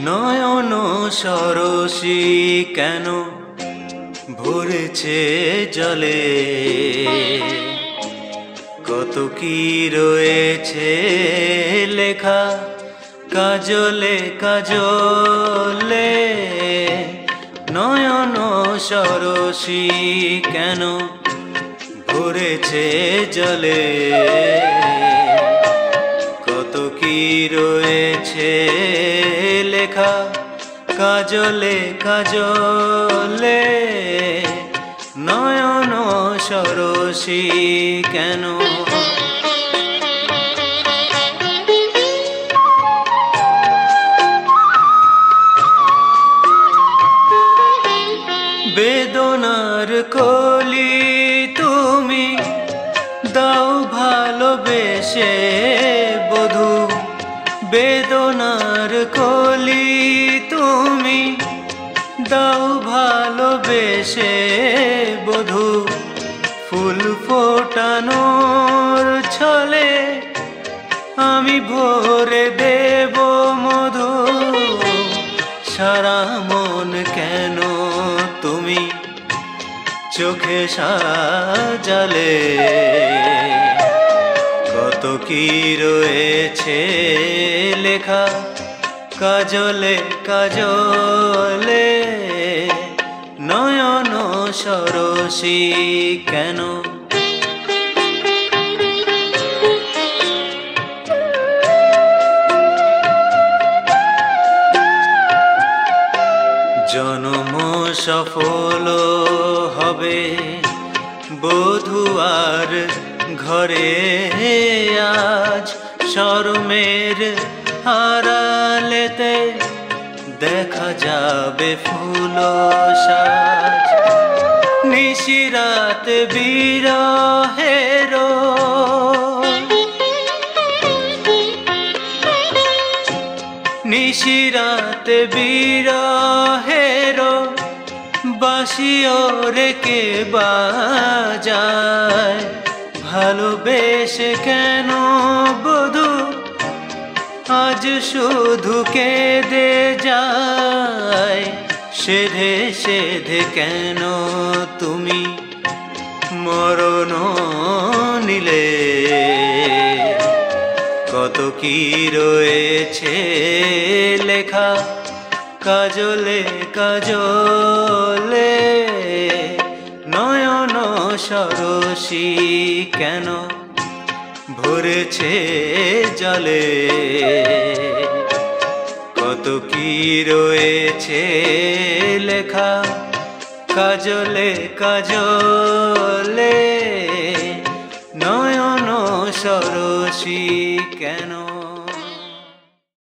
নয়ন সরসী কেন ভরেছে জলে, কত কি রয়েছে লেখা কাজলে কাজলে। নয়ন সরসী কেন ভরেছে জলে, কত কি রয়েছে লেখা কাজলে কাজলে। নয়ন সরসী কেন, বেদনার কলি তুমি দাও ভালোবেসে বধূ, বেদনার কলি তুমি দাও ভালোবেসে বধূ। ফুল ফোটানোর ছলে আমি ভরে দেব মধু, সারা মন কেন তুমি চোখে সাজালে, কত কি রয়েছে লেখা কাজলে কাজলে। নয়ন সরসী কেন, জনম সফল হবে বধুয়ার ঘরে আজ, শরমের আড়ালেতে দেখা যাবে ফুল সাজ। নিশিরাত বিরহের নিশিরাত বিরহের বাঁশিও রেখে বাজায়, ভালোবেসে কেন বধূ আজ শুধু কেঁদে যায়। সেধে সেধে কেন তুমি মরণ নিলে, কত কি রয়েছে লেখা কাজলে কাজলে। নয়ন সরসী কেন ভরেছে জলে, কত কি রয়েছে লেখা কাজলে কাজলে। নয়ন সরসী কেন।